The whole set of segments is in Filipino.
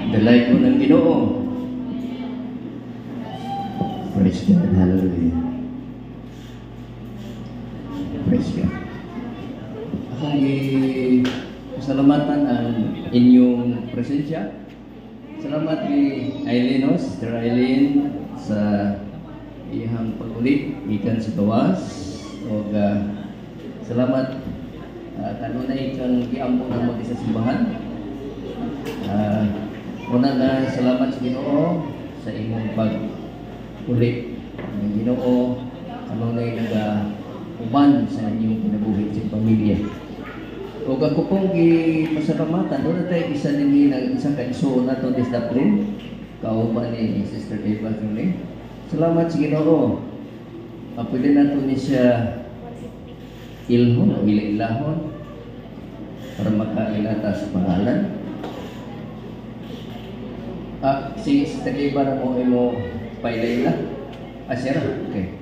Dalay ko ng Ginoo. Praise God. Hallelujah. Praise God. Akong pasalamatan ang inyong presensya. Salamat kay Aileen, Sister Aileen, sa iyang pag-ulit ikan sa gawas. O salamat kanunay kang giampo ng mga sa simbahan. Una na salamat sa Ginoo sa inyong pag-ulit ng Ginoo kanunay nag-uban sa inyong kinabuhi sa pamilya. O ako pong pasalamatan, doon na tayo isa nini na isang kaisuon na ito disdaplin. Kauban ni Sister Eva Tune. Salamat sa Ginoo. Pwede na ito niya siya ilhon o ilahon para makailata sa pangalan. Si Sister Eva na mo pailayla. Siya na? Okay.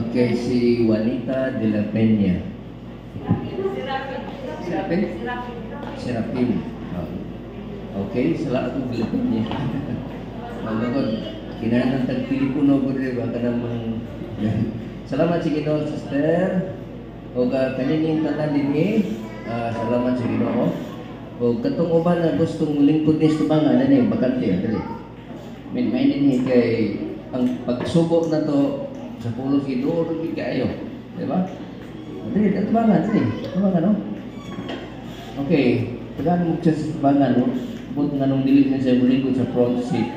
Okay, si Juanita de la Peña. Serapin? Serapin. Okay, salamat de la Peña. Magagod, kinanang tag-Pilipuno ko rin ba ka namang... Salamat sa Ginoo, Sister. O kanining tanan din salamat sa Ginoo. O katong uban na gustong lingkod ni Stumanga, na niya, bakante, dali. May din kay ang pagsubo na to sa pulo kido o kayo, di ba? Dali, tabangan, no? Okay, tagaan mo siya sa tabangan, no? But nga nung dilig na siya mulingkod sa front seat.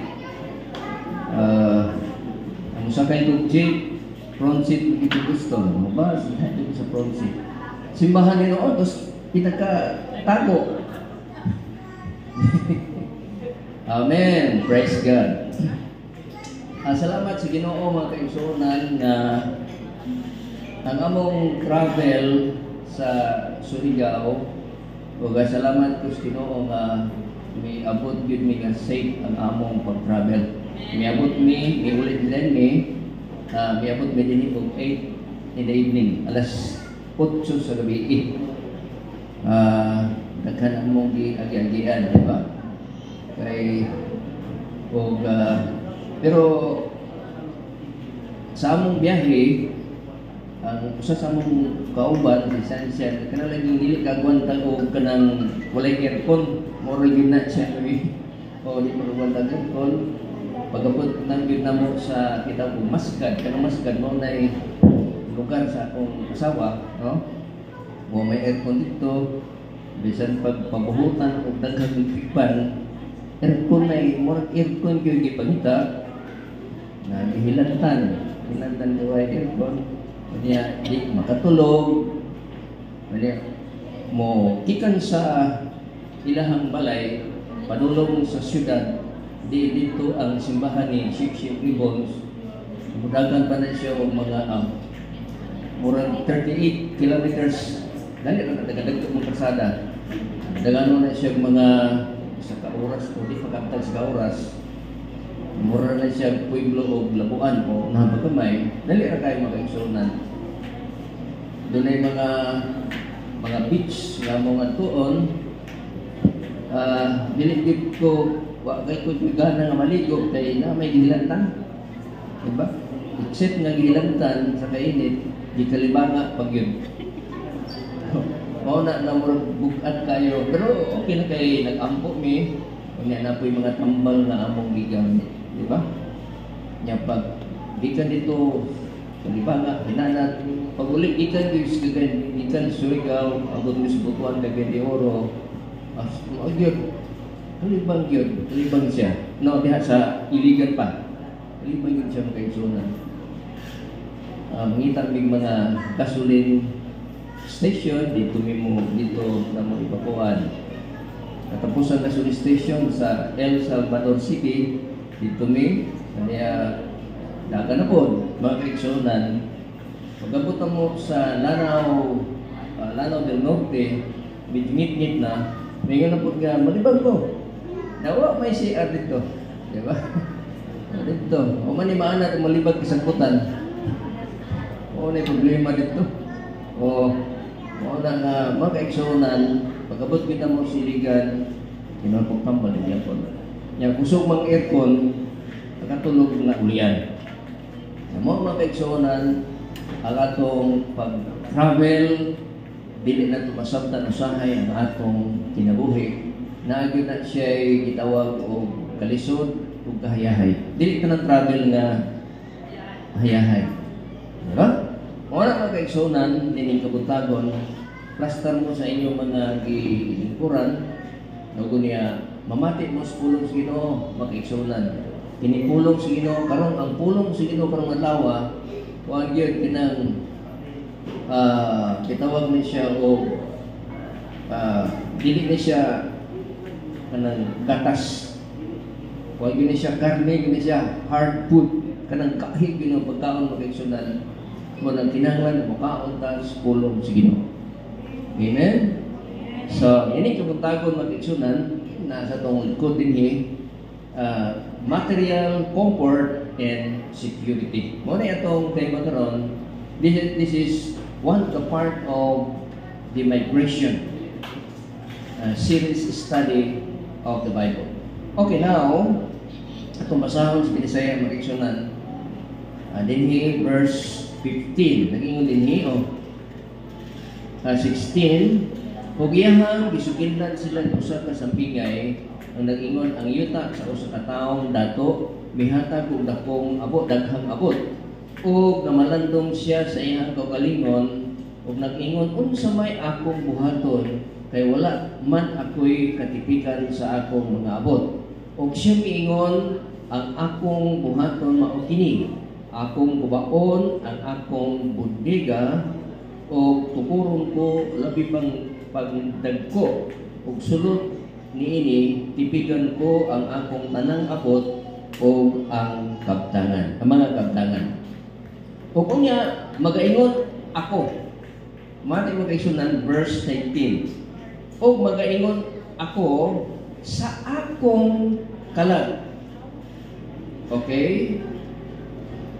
Ang sakay kong jeep, front seat ito gusto, no ba? Dito sa front seat. Simbahan ni noon, tapos pinagkatago. Amen. Praise God. Salamat sa Ginoo mga kaigsuonan na ang among travel sa Surigao. O salamat ko sa Ginoo nga may abot yun mi nga safe ang among pag-travel. May abot mi ulit din may abot mi din kung 8 in the evening, alas 8 sa gabi. Naghanap mong agi-agian, di ba? Pero sa among biyahe, ang usa sa among kauban, si Sansian, kanang dili kagwantag o kanang walay aircon, moral yun na siya kami. O di mo kagwantag aircon. Pagkapot nang yun na mo sa kita po, Mascad, kanang Mascad mo na lugar sa akong asawa, no? O may aircon dito, bisan pagpabuhutan o daghang ligpipan, aircon na aircon yung ipangita na hilantan gawa aircon niya di makatulog mo ikan sa ilahang balay padulong sa syudad dito ang simbahan ni Ship Ribbons mudagan pa na siya o mga murang 38 kilometers dali na nagdadag mong kasada dagano na siya mga sa kauras o di pagkatag sa kauras mura na siya pueblo o labuan o nabagamay dali ra kayo makaigsunan doon ay mga beach nga mga tuon dinitip ko wa kay ko gana nga maligo kay na may gilantan diba except nga gilantan sa kainit di kalibanga pag yun mao na bukat kayo pero okay na kay nag-ampo mi unya na po yung mga tambal na among gigamit di ba nya pag gikan dito kalibanga hinanat pag uli gikan Surigao abot mi sa Butuan Cagayan de Oro kalibang siya no diha sa iligan pa kalibang yun siya makaigsunan mangitang mig mga gasoline station dito na mo ipakuan. Katapusan na gasoline station sa El Salvador City dito kanya dagan na po mga kaigsunan. Pagabot mo sa Lanao del Norte midngit na may nga na po nga malibag ko nawa may CR dito di ba? Dito, o man ni maana malibag kisangkutan. O na problema dito. O na nga mag-eksonan, pagkabot kita mo siligan, kinapok tambal niya po. Yang kusog mang aircon, nakatulog na ulian. Mo mag-eksonan, ang atong pag-travel, dili na ito masabtan usahay ang atong kinabuhi. Naagyo na siya'y gitawag o kalisod o kahayahay. Dili ka ng travel nga hayahay. Diba? Wala mga kaigsunan, nining kabutagon, plaster mo sa inyong mga gilingkuran, nago niya, mamati mo sa pulong sa Ginoo, mga kaigsunan. Tinipulong sa Ginoo, karong ang pulong sa Ginoo karong adlaw, huwag yun kinang kitawag niya siya o dili niya siya kanang gatas. Huwag yun siya karne, yun siya hard food, kanang kahig yun ang pagkaon mga kaigsunan. Kung ang kinahanglan mo kaon tas pulong sa Ginoo. Amen? So, ini kabutagon mag-igsunan na sa itong likod din material, comfort, and security. Muna itong tema karon. This is one of the part of the migration series study of the Bible. Okay, now, itong basahon sa Binisaya mag-igsunan. Dinhi verse 15, nag-ingon din 16, kung iyahang gisuginlan sila ng usa ka sampingay, ang nag-ingon ang yuta sa usa ka taong dato, mihatag kung dakong abot, daghang abot, o namalandong siya sa iyang kaugalingon, o nag-ingon, unsa may akong buhaton, kay wala man ako'y katipikan sa akong mga abot. O siya miingon, ang akong buhaton mao kini, akong kubaon ang akong bundiga o tukuron ko labi pang pagdagko ug sulod niini tipigan ko ang akong tanang abot o ang kabtangan, ang mga kabtangan. O kunya magaingon ako, mati mo kaisunan verse 19, o magaingon ako sa akong kalag. Okay?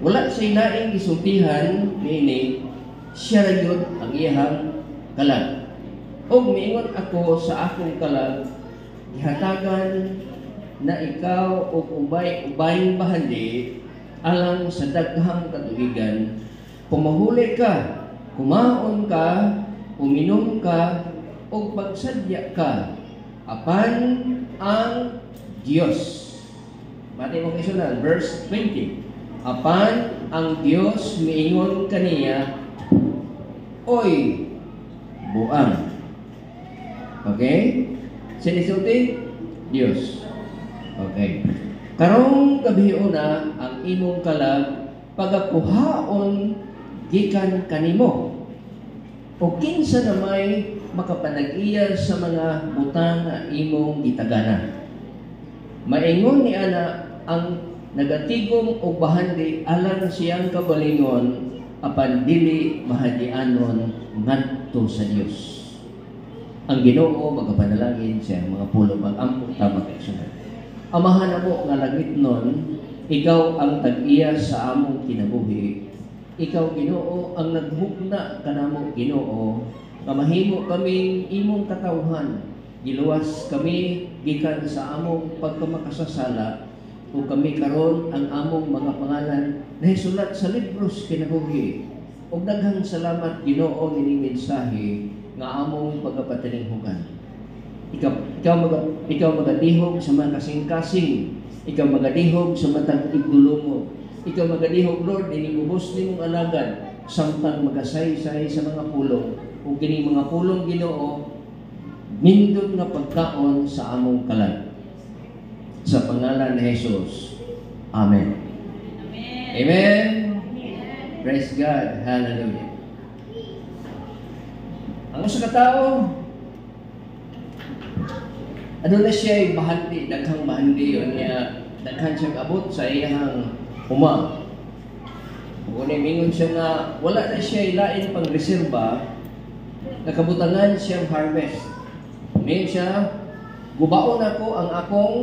Wala siya laing gisultihan nini, siya ra gyud ang iyang kalag. Og miingon ako sa akong kalag, gihatagan na ikaw og ubay-ubayng bahandi alang sa daghang katuigan. Pumahuli ka, kumaon ka, uminom ka, og pagsadya ka, apan ang Dios. Mati mo kaisunan, verse 20. Apan ang Dios miingon kaniya, oy, buang. Okay? Sinisulti? Dios. Okay. Karong gabiho na ang imong kalag pagakuhaon gikan kanimo. O kinsa na may makapanag-iya sa mga butang na imong gitagana. Maingon ni ana ang nagatigom o bahandi alang siyang kabalingon apan dili mahadianon ngadto sa Dios. Ang Ginoo magapanalangin siya mga pulo mag-ampot tama kaigsunan. Amahan namo nga langit nun, ikaw ang tag-iya sa among kinabuhi. Ikaw Ginoo ang naghugna kanamo Ginoo, nga mahimo kaming imong katawhan. Giluwas kami gikan sa among pagkamakasasala. O kami karon ang among mga pangalan na hisulat sa libros kinabuhi. O daghang salamat Ginoo nining mensahe nga among pagapatilinghugan. Ikaw magadihog sa mga kasing-kasing. Ikaw magadihog sa matang igdulumog. Ikaw magadihog Lord nining ubos nimong alagad samtang magasaysay sa mga pulong. O kining mga pulong Ginoo mindot nga pagkaon sa among kalag. Sa pangalan ni Jesus. Amen. Amen. Amen. Praise God. Hallelujah. Ang usa ka tawo, ano na siya bahandi, daghang bahandi yun niya, daghan siyang abot sa iyang uma. Kung mingon siya nga, wala na siya ilain pang reserba, nakabutangan siyang harvest. Mingon siya, gubaon ako ang akong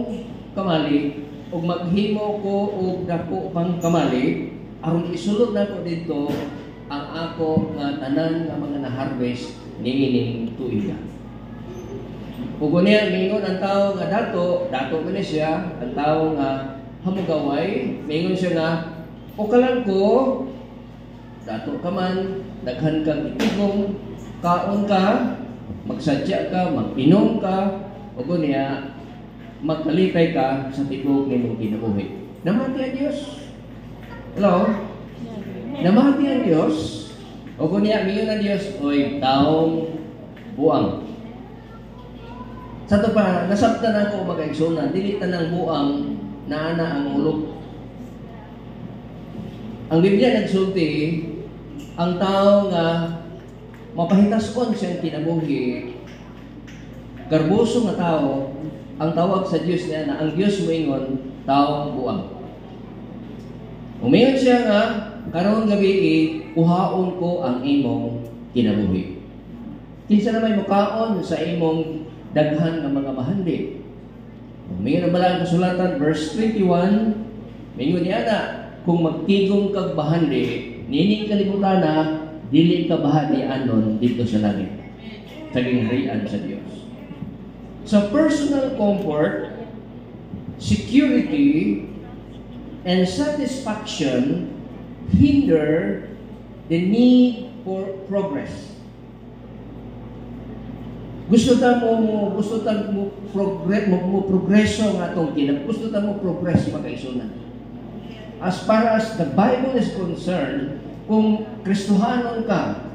kamali, ug maghimo ko og dako pang kamali aron isulod nako dito ang ako nga tanan nga mga na-harvest niining tuiga. Ug unya mingon ang tawo nga dato man siya, ang tawo nga hamugaway, mingon siya nga o kalang ko dato ka man, daghan kang itigong, kaon ka, magsadya ka, mag-inom ka, o niya, magkalipay ka sa tibok ng mong kinabuhi. Namati ang Diyos. Hello? Namati ang Diyos. O niya, mingon ang Diyos, oy, taong buang. Sa ito pa, nasabtan ako mag-aigsunan, dilitan ng buang na ana ang ulog. Ang Biblia nagsulti, ang tao nga mapahitaskon siyang kinabuhi, garboso nga tao, ang tawag sa Diyos niya na ang Diyos moingon, taong buang. Umingon siya nga, karon gabi uhaon ko ang imong kinabuhi. Kinsa na may mukaon sa imong daghan ng mga bahandi. Umingon ang balang kasulatan, verse 21, mingon niya na, kung magtigong kag bahandi, nining kalibutan na, dili ka bahagi anon dito sa langit. Sa gingharian sa Diyos. So personal comfort, security, and satisfaction hinder the need for progress. Gusto ta mo progreso nga atong gusto ta mo progress makaisunan. As far as the Bible is concerned, kung Kristohanon ka,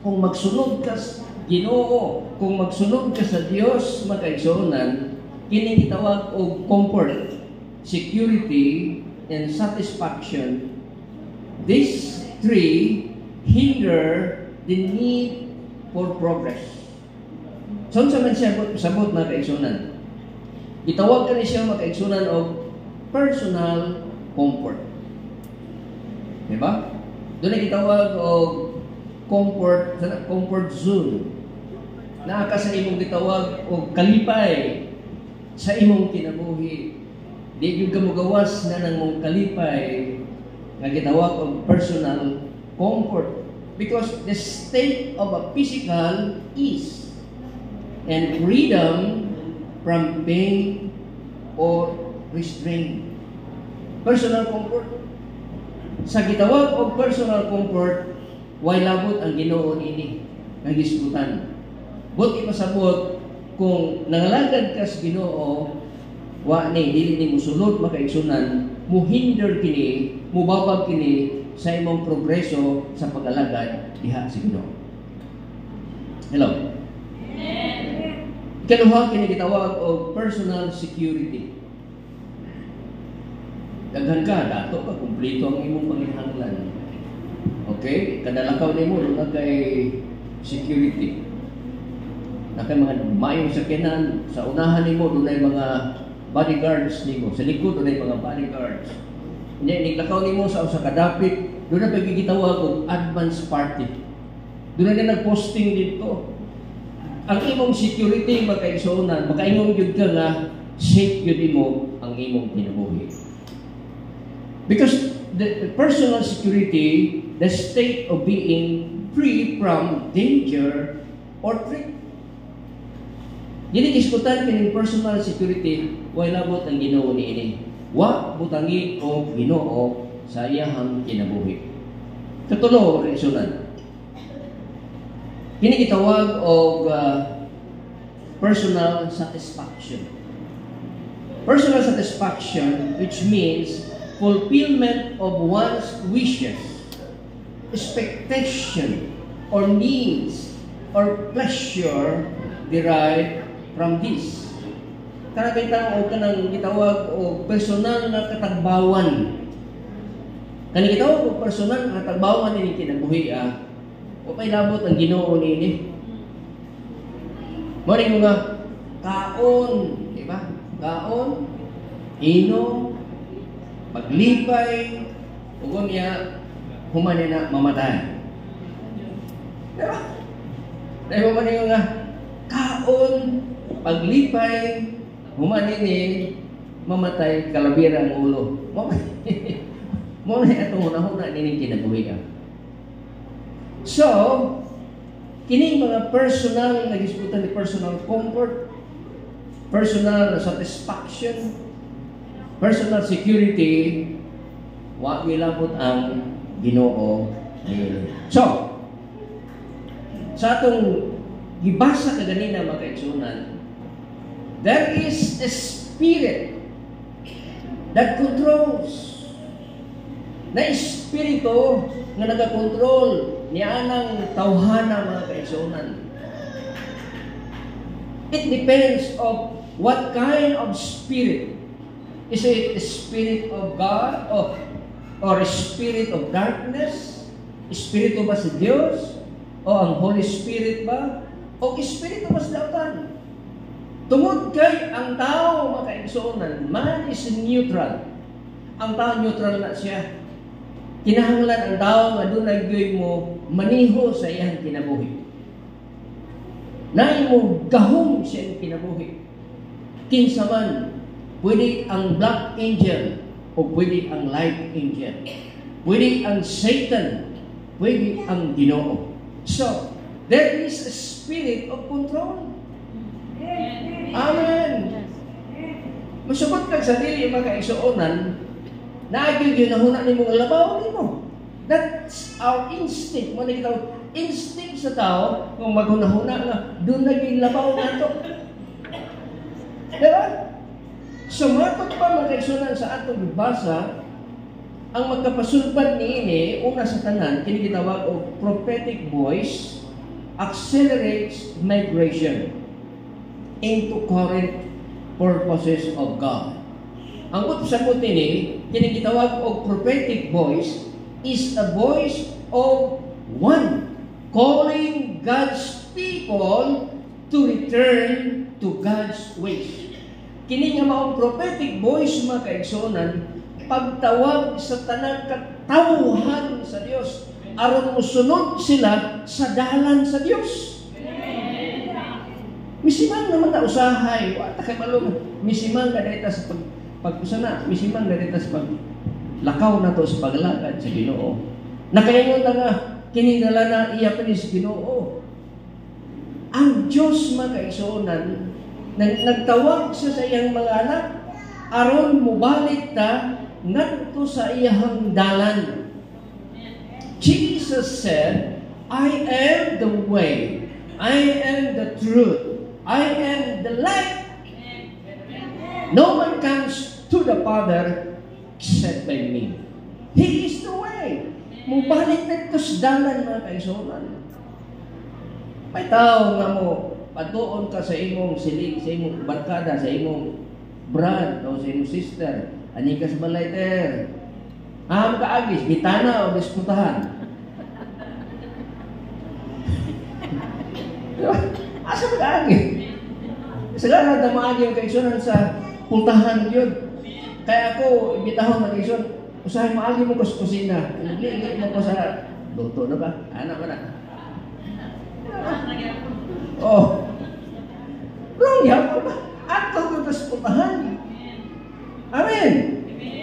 kung magsunod ka sa Ginoo, kung magsunod ka sa Dios makaigsunan, kini gitawag og comfort, security, and satisfaction. These three hinder the need for progress. So sa man siya sabot makaigsunan. Gitawag kani siya makaigsunan og personal comfort. Diba? Doon ay gitawag og comfort zone. Naa ka sa imong gitawag og kalipay sa imong kinabuhi. Di gyud ka mogawas na nang mong kalipay nga gitawag og personal comfort, because the state of a physical ease and freedom from pain or restraint. Personal comfort. Sa gitawag og personal comfort, way labot ang Ginoo ini nagisgutan. But ipasabot kung nangalagad ka sa Ginoo, wa ni dili ni musulod makaigsunan, muhinder kini, mubabag kini sa imong progreso sa pag-alagad diha sa Ginoo. Hello. Ikaduha kini gitawag og personal security. Daghan ka, dato ka, kumpleto ang imong panginahanglan. Okay? Kadalakaw nimo na kay security. Na kay mga mayong sakyanan, sa unahan nimo doon ay mga bodyguards nimo. Sa likod doon ay mga bodyguards. Niglakaw nimo sa usa ka dapit, doon na pagigitawag og advance party. Doon na nagposting dito. Ang imong security makaigsunan, makaingon gyud ka nga safe gyud imo ang imong kinabuhi. Because the personal security, the state of being free from danger or threat. Dili diskutan kining personal security, way labot ang Ginoo niini. Wa butangi o Ginoo sa iyahang kinabuhi. Katulo reasonan. Kini gitawag og personal satisfaction. Personal satisfaction, which means fulfillment of one's wishes, expectation, or needs, or pleasure derived from this. Kanakita o kanang gitawag o personal na katagbawan. Kanang gitawag o personal na katagbawan ini kinabuhi o pay labot ang Ginoo nini. Mo ning nga kaon, di ba? Kaon, inom, paglipay, ug niya human na mamatay. Diba? Dahil human nga kaon, paglipay, human ni mamatay, kalabira ang ulo. Mo na itong hunahuna nining kinabuhi. So, kining mga personal, nagisputan ni personal comfort, personal satisfaction, personal security, wa milabot ang Ginoo niini. So, sa atong gibasa kaganina mga kaigsunan, there is a spirit that controls. Na espiritu nga nagakontrol niya anang tawhana mga kaigsunan. It depends of what kind of spirit. Is it a spirit of God or a spirit of darkness? Espiritu ba sa Diyos? O ang Holy Spirit ba? O espiritu ba sa dautan? Tungod kay ang tao mga kaigsunan, man is neutral. Ang tao neutral na siya. Kinahanglan ang tao nga dunay gyoy mo maniho sa iyang kinabuhi. Naay mo gahom sa iyang kinabuhi. Kinsa man, pwede ang black angel o pwede ang light angel. Pwede ang Satan, pwede ang Ginoo. So, there is a spirit of control. Amen. Masubot kag sa dili mga kaigsuonan, naagil yun na huna ni mong labaw ni mo. That's our instinct. Mo na instinct sa tao, kung maghuna-huna nga, doon naging labaw na ito. Diba? Sumatot pa mga kaigsuonan sa atong basa, ang magkapasulpad niini, una sa tanan, kinigitawag o prophetic voice, accelerates migration into current purposes of God. Ang utsagot nini, kining gitawag og prophetic voice is a voice of one calling God's people to return to God's ways. Kini nga maong prophetic voice mga kaigsuonan, pagtawag sa tanang katawhan sa Dios aron mosunod sila sa dalan sa Dios. Misimang naman ta usahay, wa ta kay malum. Misimang ka dayta sa pag-usana, misimang dayta sa lakaw na to sa paglakad sa Ginoo. Nakaingon ta nga kinindala na iya pa ni sa Ginoo. Ang Dios mga kaigsuonan nagtawag siya sa iyang mga anak aron mobalik ta ngadto sa iyang dalan. Jesus said, I am the way, I am the truth, I am the light. No one comes to the Father except by me. He is the way. Mubalik na ito sa dalan mga kaigsuonan. May tao nga mo, patuon ka sa imong silig, sa imong barkada, sa imong brad o sa imong sister, anikas balay ter. Kaagis, bitana o diskutahan. Asa mag-agis? Sagana na maagi ang kaigsuonan sa pultahan yun. Kaya ako, imbitahon na kaigsuon, usahay maagi mo ko sa kusina. Hindi mo ko sa luto na ba? Anak mo na. Oh. Wrong yapon ba? Ato ko sa pultahan. Amen.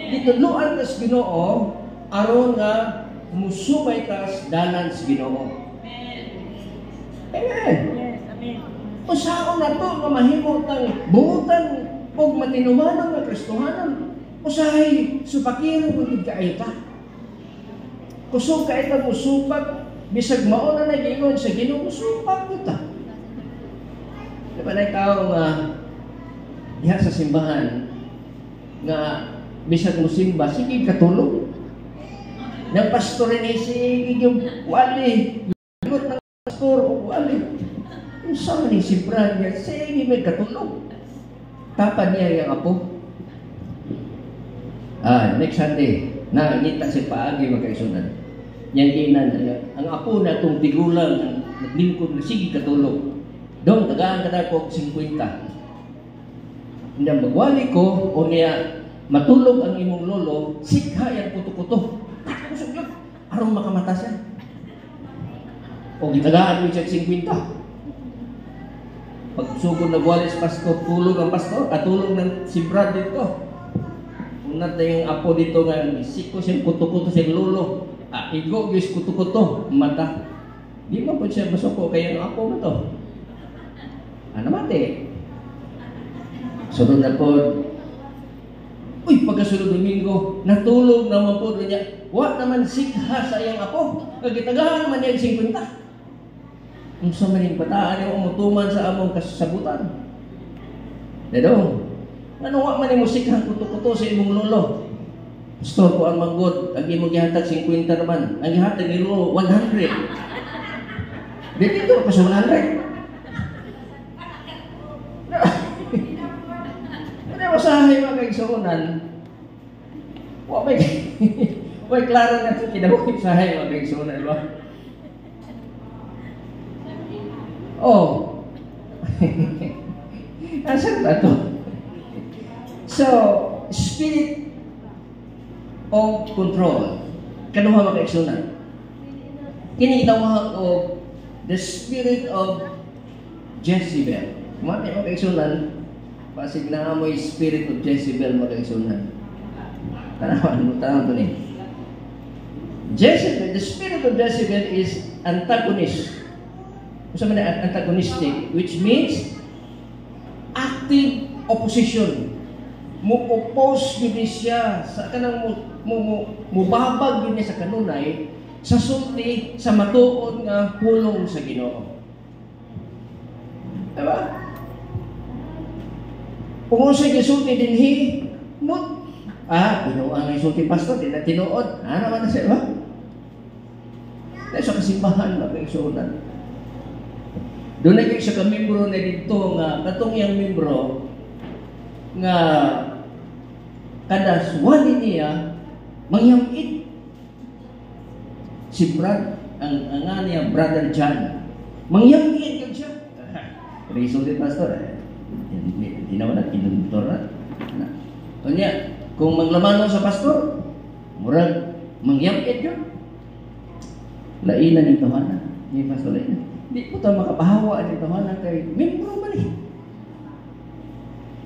Dituluan tas Ginoo aron nga musubay tas dalan sa Ginoo. Amen. Yes, amen. Usaon na to nga mahimo tang buutan og matinumanon nga Kristohanon. Usahay supakiro gud kaayo ta. Kusog kay ta musupag bisag mao na nagingon sa Ginoo musupag ta. Diba na tao nga diha sa simbahan nga bisag musimba sige katulog. Nang pastor ni sige yung wali lut ng pastor o wali. Unsa man ni si Brad niya sige may katulog. Tapad niya yung apo. Next Sunday nakita si paagi magkaisunan. Yan kinan ang apo na tong tigulang naglingkod na sige katulog. Dong tagaan ka ko 50. Hindi magwali ko o niya matulog ang imong lolo, sikha yan kuto-kuto. Kusog yun. Arong makamata siya. O gitagaan mo siya 50. Pag sugod na buwalis pastor, tulog ang pastor, at tulog ng si Brad dito. Kung natin yung apo dito nga, siko siyang kuto-kuto siyang lulo. Igo, guys, kuto-kuto, mata. Di mo po siya masuko, kaya ang apo mo to. Mati. Sunod na po, pagkasunod Domingo, natulog naman po niya. Wa naman sikha sa iyang apo. Nagitagahan naman niya yung 50. Kung sa maning bataan yung umutuman sa among kasasabutan. Dado, ano wa man yung sikha kuto-kuto sa imong lolo? Pastor ko ang manggod, ang imong gihatag 50 naman. Ang gihatag ni lolo, 100. Dito pa sa 100. Ano masahay mga kaigsuunan? Why klaro na ito kinabukit sahay mga kaigsuunan, ba? Asan ba ito? So, spirit of control. Kanuha mga kaigsuunan. Kinitawag o the spirit of Jezebel. Mati mga kaigsuunan, pasig na amoy spirit of Jezebel mga kaigsuunan. Tanawan ito ni. Jezebel, the spirit of Jezebel is antagonist. Kung saan antagonistic, which means active opposition. Mu-oppose yun siya sa kanang mubabag yun sa kanunay sa sulti sa matuod nga pulong sa Ginoo. Diba? Kung sa gisulti dinhi, Ginoo ang isulti pastor, di na tinuod. Naman na siya, ba? Dahil sa kasimbahan, mag-iisunan. Doon na kayo sa kamimbro na dito nga, katong yung membro, nga kada suwali niya, mangyamit. Si Brad, ang nga niya, Brother John, mangyamit yun siya. Isulti pastor, hindi na wala, kinuntor na. Kanya, kung maglaman sa pastor, murag mangyamit yun. Lainan ni Tuhana. Ni pastor lainan. Di po tayo makapahawa ni Tuhana kay membro man eh.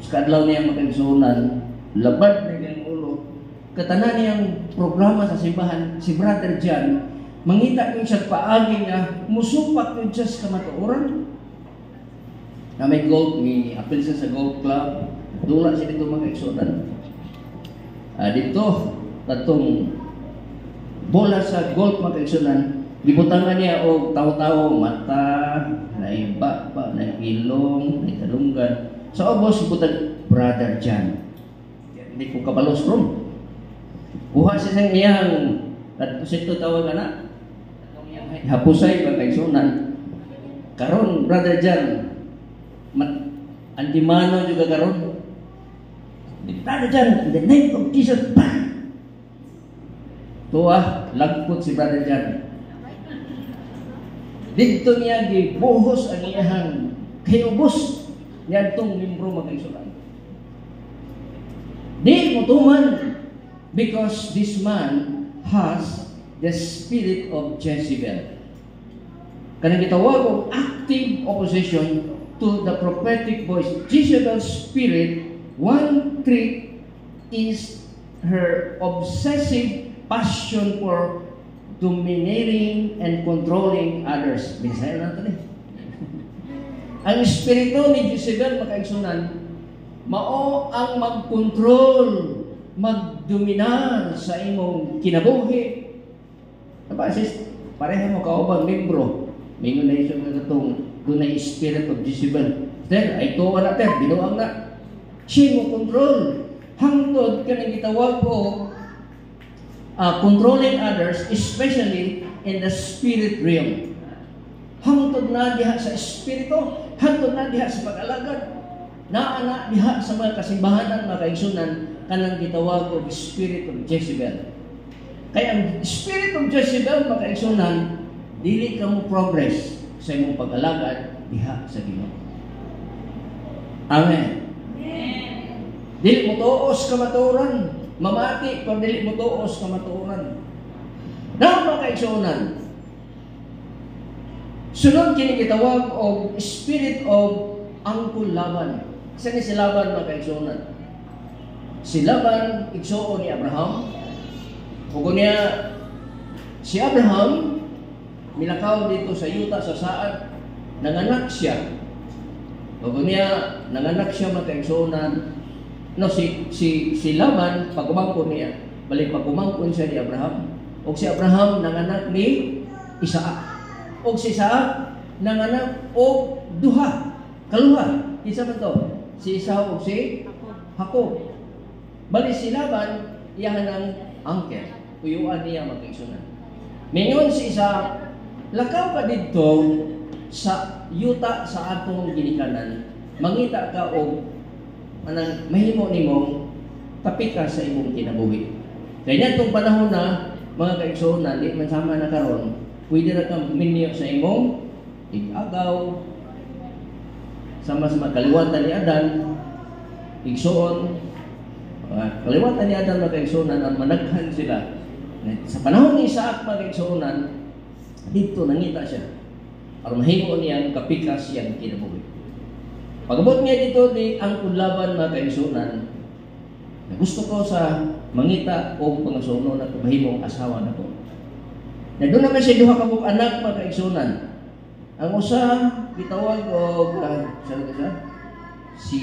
Sa kadlaw niya magkaigsuunan, labad na niyang ulo. Katanan niyang programa sa simbahan, si Brother John, mangita ko siya paagi nga, musupak ko siya sa kamatuoran. Na may golf, may apel siya sa golf club. Dula siya dito magkaigsuunan. Dito, tatong bola sa golf magkaigsunan, libutangan niya o tao-tao, mata, naiba, nailong, naitalunggan. Sa obos, libutan, Brother John. Hindi ko kabalos ron. Kuha siya sa iyang, at ito tawag na, hapusay magkaigsunan. Karon, Brother John, andimano juga karon. Brother John, in the name of Jesus, bang! Tuwa, lagpot si Brother John. Dito niya gibuhos ang iyahang kayubos niya itong membro magkaigsunan. Di mo tuman because this man has the spirit of Jezebel. Kanang gitawag og active opposition to the prophetic voice. Jezebel's spirit, one trait is her obsessive passion for dominating and controlling others. Binisaya na ito eh. Ang espiritu ni Jezebel, makaigsunan, mao ang mag-control, mag-dominar sa imong kinabuhi. Sis, pareha mo kaubang membro. Mingon na isyo nga itong doon na spirit of Jezebel. Then, ay tuwa na ter, binuang na. Siya mo control. Hangtod ka nang gitawag ko controlling others, especially in the spirit realm. Hangtod na diha sa espiritu, hangtod na diha sa pag-alagad, naana diha sa mga kasimbahanan, mga kaigsunan, kanang gitawag ko spirit of Jezebel. Kaya ang spirit of Jezebel, mga kaigsunan, dili ka mo progress sa imong pag-alagad diha sa Ginoo. Amen. Dili mo tuos kamatuoran, mamati pag dili mo tuos kamatuoran. Daw mga kaigsunan, sunod kini gitawag og spirit of Angkol Laban. Isa ni si Laban mga kaigsunan. si Laban igsuon ni Abraham. Ug niya si Abraham milakaw dito sa yuta sa saad, nanganak siya. Ug niya nanganak siya makaigsuonan. No, si Laban pagumangkon niya, balik pagumangkon siya ni Abraham. Ug si Abraham nanganak ni Isaac. Ug si Isaac nanganak og duha, kaluha. Isa man to? Si Esau ug si Jacob. Bali si Laban iyahan ang uncle. Uyuan niya magkaigsunan. Mingon si Isaac, lakaw ka dito sa yuta sa atong ginikanan. Mangita ka og anang mahimo nimong kapit ka sa imong kinabuhi. Kaya itong panahon na mga kaigsunan, di man sama na karon, pwede na kang minyo sa imong igagaw, sama sa kaliwatan ni Adan, igsuon, kaliwatan ni Adan mga kaigsunan, ang managhan sila. Sa panahon ni Isaac mga kaigsunan, dito nangita siya. Para mahimo niyang kapikas siyang kinabuhi. Pagabot niya dito ni ang Laban mga kaigsunan, gusto ko sa mangita o pangasuno na mahimong asawa na ko. Na doon naman siya duha ka pong anak mga kaigsunan. Ang usa gitawag og si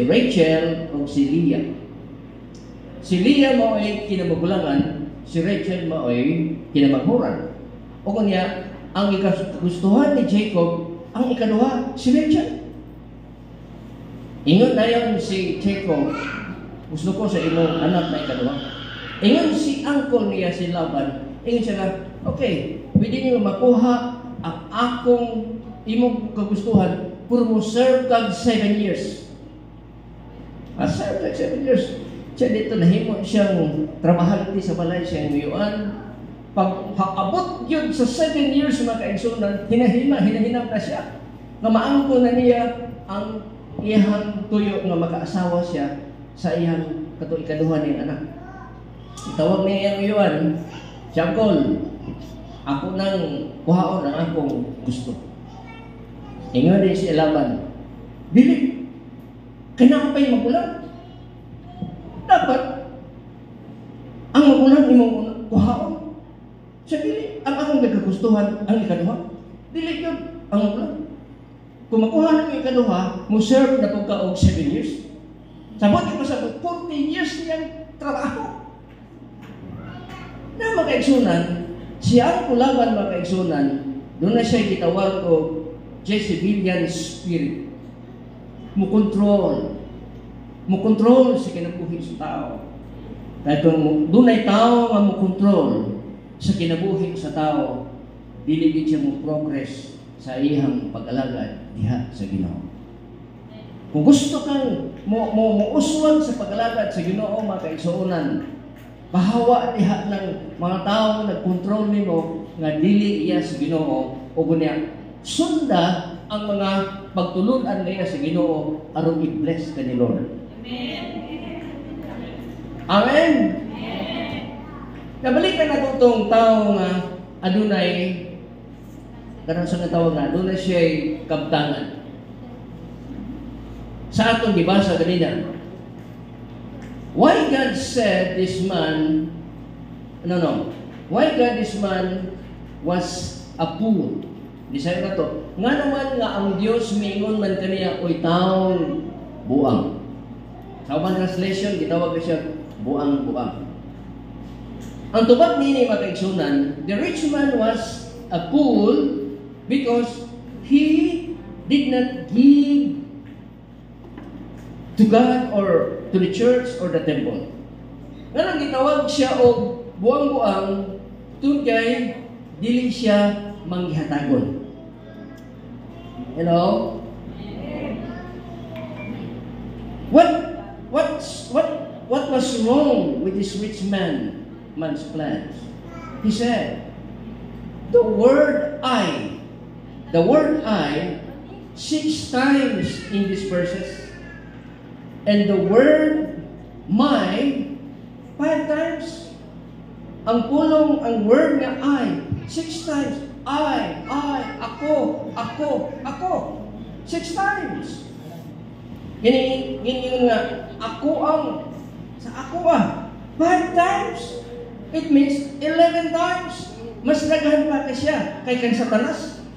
Rachel o si Leah. Si Leah mo ay kinamagulangan, si Rachel mo ay kinamaghuran. O kanya, ang ikagustuhan ni Jacob, ang ikaduha, si Rachel. Ingon na yun si Jacob, gusto ko sa imong anak na ikaduha. Ingon si uncle niya, si Laban, ingon siya na, okay, pwede niyo makuha ang akong imong kagustuhan, puro mo serve kag 7 years. Serve kag 7 years. Siya dito nahimo siyang trabahanti sa balay siyang nguyuan. Pag abot yun sa 7 years mga kaigsunan, hinahinam na siya. Nga maangko na niya ang iyang tuyo nga makaasawa siya sa iyang ikaduha niyang anak. Itawag niya iyang nguyuan, Siyangkol, ako nang kuhaon ang akong gusto. Ingon din si Laban, dili, kailangan pa yung magulang. Dapat, ang magulang imong kuhaon. Sa dili, ang akong nagkagustuhan, ang ikaduha. Dili yun, ang magulang. Kung makuha ng ikaduha, mo serve na pagka og 7 years. Sabot yung pasabot, 40 years niyang trabaho. Na makaigsunan, siya ang Laban makaigsunan, doon na siya gitawag o Jezebelian spirit. Mukontrol sa kinabuhi sa tao. Dahil kung doon ay tao nga mukontrol sa kinabuhi sa tao, dili siya mo progress sa iyang pag-alagad diha sa Ginoo. Kung gusto kang muuswag sa pag-alagad sa Ginoo, mga kaigsuonan, bahawa diha ng mga tao nagkontrol nimo nga dili iya sa Ginoo o gunya sunda ang mga pagtulon-an niya sa Ginoo aron i-bless ka ni Lord. Amen. Amen. Nabalikan na itong tao nga adunay kanang sa tawag na adunay siya kabtangan. Sa atong gibasa kanina, why God said this man, why God this man was a fool. Design na to. Nga naman nga ang Diyos mingon man kaniya oy taong buang. Sa ubang translation, gitawag siya buang-buang. Ang tubag nini makaigsunan, the rich man was a fool because he did not give to God or to the church or the temple. Nga nang gitawag siya og buang-buang, tungkay dili siya manghihatagon. You know? What was wrong with this rich man's plans? He said, the word I 6 times in these verses, and the word my 5 times. Ang pulong, ang word nga I 6 times. I, ako. 6 times. Gini nga, ako ang, sa ako 5 times. It means 11 times. Mas daghan pa ka siya kay kang Satanas.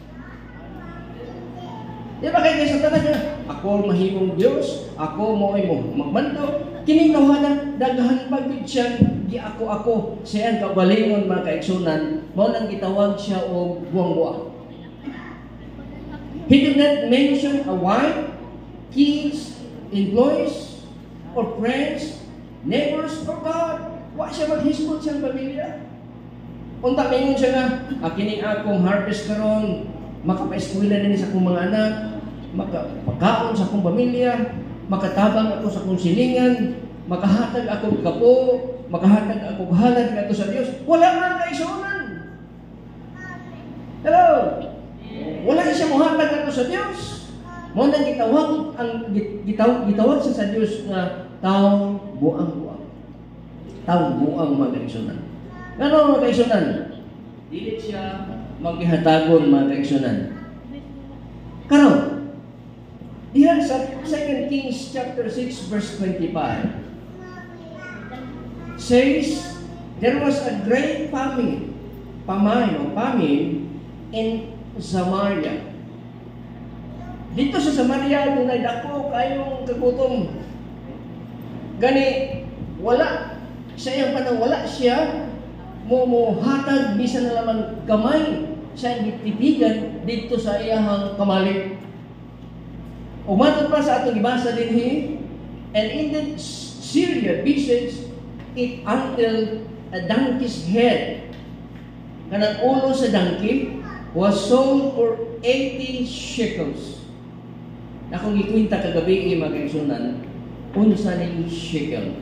Di ba kay Satanas na, ako mahimong Diyos, ako mo magmandaw. Kining tawhanan, daghan pa gid siya, di ako. Siya ang kabalingon mga kaigsunan, mao nang gitawag siya og buwang-buwang. He did not mention a wife, kids, employees, or friends, neighbors, or God. Wa siya maghisgot siyang pamilya. Unta mingon siya nga, kining akong harvest karon, makapaeskwela din sa akong mga anak, makakaon sa akong pamilya, makatabang ako sa akong silingan, makahatag akong kapo, makahatag akong halad nga sa Dios. Wala man kaigsunan. Hello? Wala siya mohatag ato sa Dios. Mo nang gitawag sa Dios nga taong buang-buang. Taong buang mga kaigsunan. Ngano mga kaigsunan? Dili siya maghatagon mga kaigsunan. Karon, diha sa 2 Kings chapter 6 verse 25 says, there was a great famine in Samaria. Dito sa Samaria, nung naidako kayong kagutom. Gani, wala siya yung panang wala siya hatag bisan na lamang kamay siya gititigan dito sa iyahang kamalit. Umatod pa sa atong ibasa dinhi, and in the Syria besieged it until a donkey's head, kanang ulo sa donkey, was sold for 80 shekels. Na kung ikwinta kagabi mga kaigsunan, unsa ni shekel?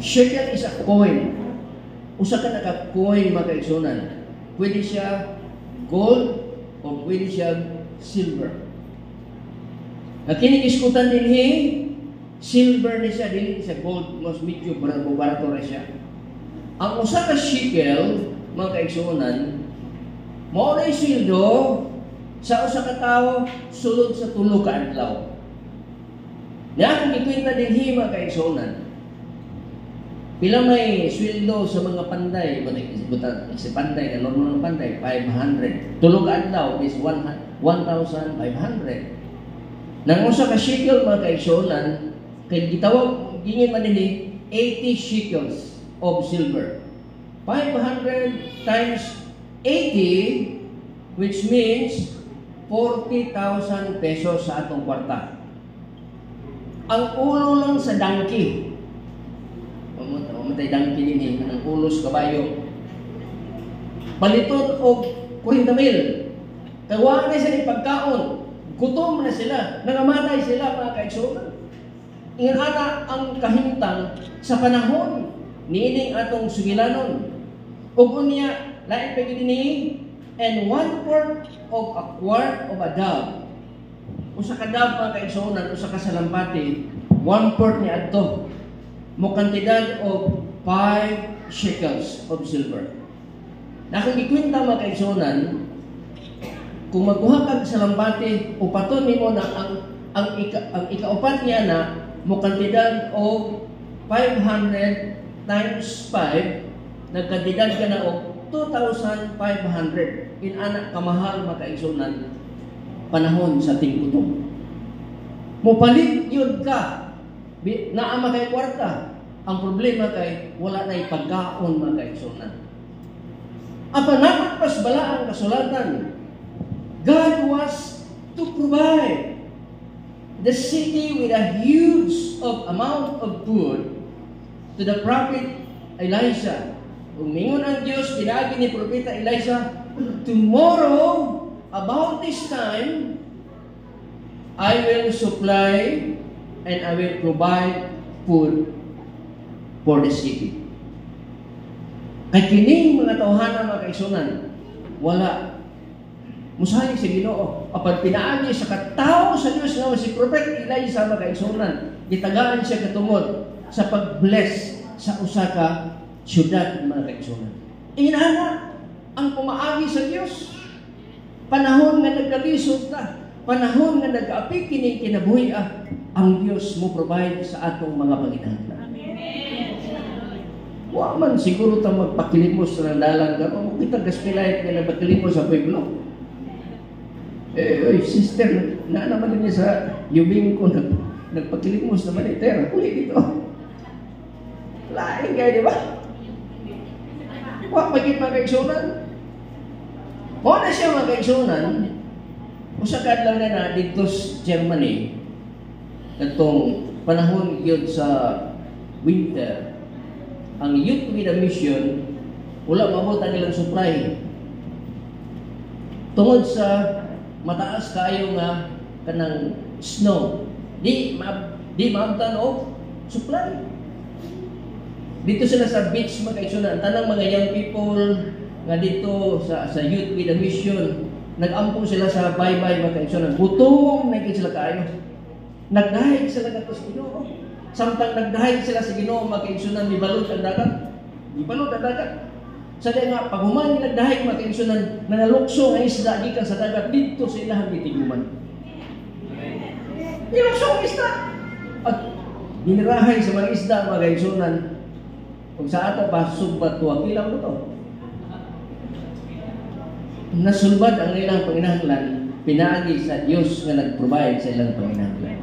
Shekel is a coin. Usa ka naka-coin mga kaigsunan. Pwede siya gold o pwede siya silver. Kining iskutan dinhi, silver ni siya, dili siya gold, mas medyo barato ra siya. Ang usa ka shekel mga kaigsunan, mao na sweldo sa usa ka tawo sulod sa 3 ka adlaw. Nya kung ikwenta dinhi mga kaigsunan, pila may sweldo sa mga panday, si panday, na normal ng panday, 500. 3 ka adlaw is 1,500. Nang usa ka shekel mga kaigsunan, kay gitawag gingin man dinhi 80 shekels of silver. 500 times 80, which means 40,000 pesos sa atong kwarta. Ang ulo lang sa donkey, mamatay donkey din ang ulo sa kabayo, paliton og 40,000. Kawa na sila pagkaon, gutom na sila, nangamatay sila mga kaigsunan. Ingon ana ang kahimtang sa panahon niining atong sugilanon. Ug unya lain pa gid ni, and 1/4 of a quart of a dove. Usa ka dove mga kaigsunan, usa ka salampati, 1/4 ni adto mo kantidad of 5 shekels of silver. Na kung ikwenta mga kaigsunan, kung magkuha kag salampati, upaton nimo na ang ikaupat niya na mo kantidad og 500 times 5, nagkantidad ka na og 2,500. Inana kamahal mga kaigsunan panahon sa tingkutom. Mupalit yun ka, naa kay kwarta. Ang problema kay wala na pagkaon mga kaigsunan. Apa naman pas bala ang kasulatan, God was to provide the city with a huge amount of food to the prophet Elisha. Umingon ang Diyos, pinagi ni Propeta Elisha, tomorrow, about this time, I will supply and I will provide food for the city. Kay kining mga tawhana mga kaigsunan, wala. Musahay sa Ginoo. Apan pinaagi sa katawo sa Dios nga si Prophet Elisha mga kaigsunan, gitagaan siya katungod sa pag-bless sa usa ka syudad mga kaigsunan. Inana ang pumaagi sa Dios. Panahon nga nagkalisod ta, panahon nga nag-api kini kinabuhi ang Dios mo provide sa atong mga panginahanglan. Wa man siguro ta magpakilimos sa dalan ka kung kita gaspilay nga nagpakilimos sa pueblo. Oy, sister, na naman din sa yubing ko nagpakilimos naman iter. Uli dito. Lain kayo, di ba? Wa pagit magkaigsunan. O na siya magkaigsunan, usakad lang na dito sa Germany, itong panahon yun sa winter, ang youth with a mission, wala mabot ang ilang supply. Tungod sa mataas kayo nga kanang snow, di maabtan o supply. Dito sila sa beach magkaigsunan, tanang mga young people nga dito sa youth with a mission, nag-ampong sila sa bye-bye magkaigsunan. Gutom na sila kayo. Nagdahig sila kato sa Ginoo. Samtang nagdahig sila sa Ginoo magkaigsunan, di balod ang dagat. Di balod ang dagat. Sa nga, pag human nagdahig magkaigsunan, nanalukso ang isda gikan sa dagat dito sa ilahang bitiguman. Ilukso ang isda. At dinirahay sa mga isda magkaigsunan. Kung sa ato pa, subat tuwag ilang mo to. Nasulbad ang ilang panginahanglan, pinaagi sa Diyos nga nag-provide sa ilang panginahanglan.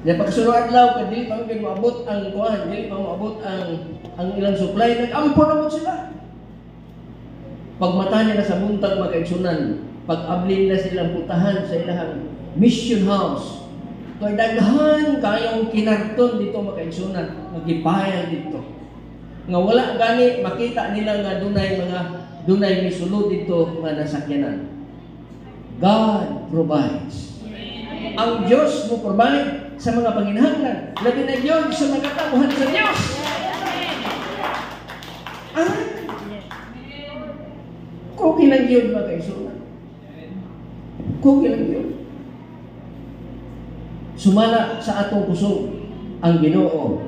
Dahil pagsunod adlaw, dili pa maabot ang kuhan, dili pa maabot ang ilang supply, nag-ampo na mo sila. Pagmata nila sa buntag magkaigsunan, pag-ablin na silang putahan sa ilang mission house, kaya daghan kayong kinarton dito magkaigsunan, magipayang dito. Nga wala gani, makita nila nga dunay misulod dito nga nasakyanan. God provides. Ang Diyos mo provide sa mga panginahanglan. Labi na yun sa mga katamuhan sa Diyos. Kuki lang yun magkaigsunan. Kuki lang yun. Sumala sa atong kusog ang Ginoo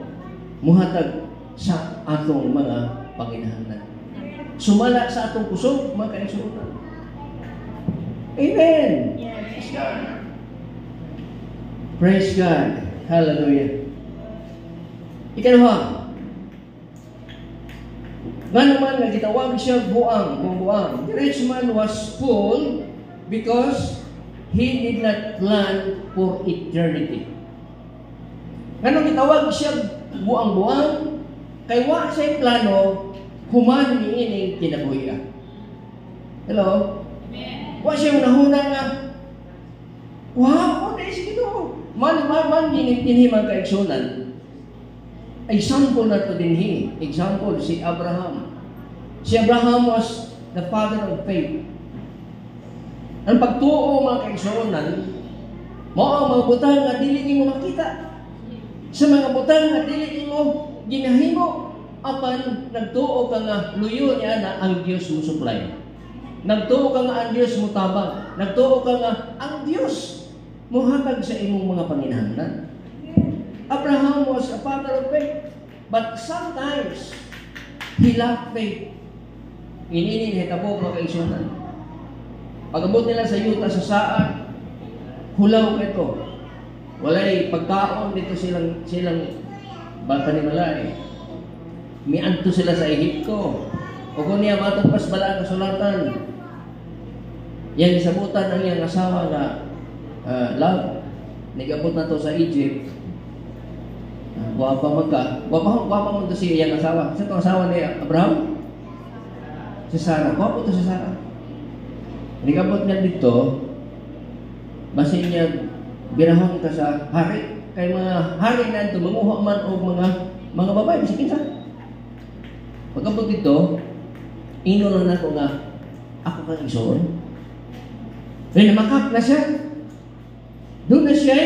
muhatag sa atong mga panginahanglan. Sumala sa atong kusog magkaigsunan. Amen. Praise God. Praise God. Hallelujah. Ikalawa, nga naman nga gitawag siya buang. The rich man was full because he did not plan for eternity. Ganun gitawag siya buang-buang, kay wa siya plano, human niining kinabuhi. Hello? Wa siya unahuna nga, wow, okay, sige to. Man, dinhimang kaigsunan. Example na to dinhi. Example, si Abraham. Si Abraham was the father of faith. Ang pagtuo mga kaigsunan, mao ang mga butang nga dili nimo makita. Sa mga butang nga dili nimo ginahimo, apan nagtuo ka nga luyo niya na ang Dios mo supply. Nagtuo ka nga ang Dios mo tabang. Nagtuo ka nga ang Dios mo hatag sa imong mga panginahanglan. Abraham was a father of faith, but sometimes he lacked faith. Ininin hitabo mga kaigsunan. Pag-abot nila sa yuta sa saan, hulaw ito. Walay pagkaon dito silang bata ni Malay. Mianto sila sa Ehipto. O kung niya matagpas bala ang kasulatan, yan isabutan ang iyang asawa na love. Nag-abot na to sa Egypt. Wapa mo to si iyang asawa. Sa itong asawa ni Abraham? Si Sarah. Wapa to si Sarah. Nag-abot niya dito, basin niya, birahon ka sa hari. Kay mga hari na ito, manguha man o mga babae, bisikin sa. Pag-abot dito, inunan ako nga, ako kang igsoon. Kaya namakap na siya. Doon na siya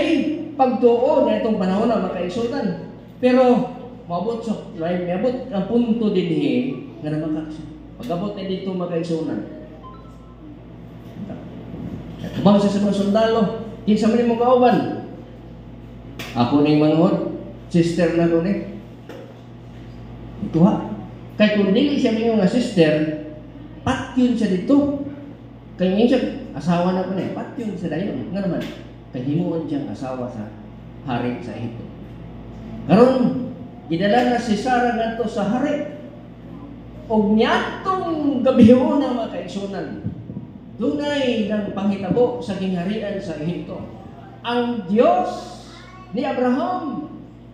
pagtuo na itong panahon na makaigsunan. Pero, maabot ang punto din nga namakap siya. Pag-abot na dito makaigsunan. Tumang siya sa mga sundalo, kinsa man mong kauban. Ako na yung manghod, sister na ko ni. Ito ha. Kaya kung dili siya minyo nga sister, pat yun siya dito. Kaya minsan, asawa na ko na pat yung sa dayon. Nga naman, kahimuon siyang asawa sa hari sa Ehipto. Karon, gidala na si Sarah ngadto sa hari. Og niadtong gabihon ng mga kaigsunan, dunay ng panghitabo sa gingharian sa Ehipto. Ang Dios ni Abraham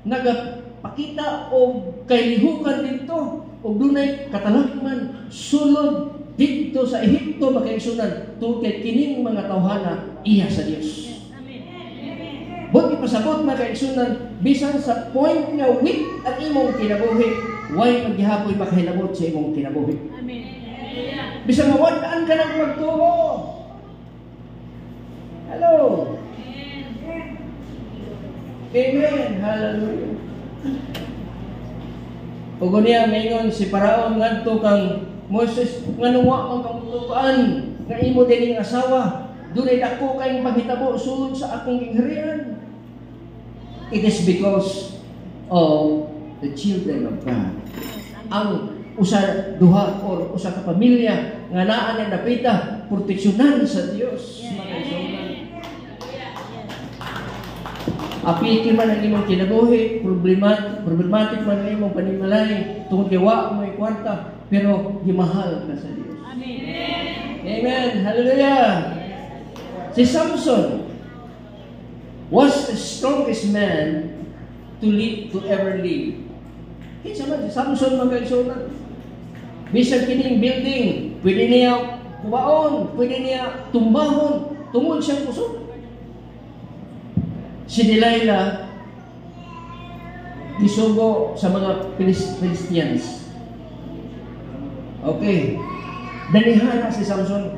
nagapakita og kailihukan dito og dunay katalagman sulod dito sa Ehipto mga kaigsunan tungod kay kining mga tawhana iya sa Dios. Buot ipasabot mga kaigsunan, bisan sa point nga weak ang imong kinabuhi, way maghihapoy makahilabot sa imong kinabuhi. Amen. Bisan mawadaan ka ng pagtuo. Hello. Amen. Hallelujah. Ug niya mayngon si Paraon ngadto kang Moses nganong wa man kang tutuan nga imo dining asawa dunay dako kay maghitabo sulod sa akong gingharian. It is because of the children of God. Ang usa duha or usa ka pamilya nga naa na napita proteksyonan sa Dios. Apiki man ang imong kinabuhi, problematic man ang imong panimalay, tungod kay wa mo kwarta, pero gimahal ka sa Dios. Amen. Amen. Hallelujah. Si Samson was the strongest man to ever live. Kinsa man si Samson magkaigsunan. Bisag kining building, pwede niya kubaon, pwede niya tumbahon, tungod siyang kusog. Si Delilah gisugo sa mga Philistines. Okay. Danihana si Samson.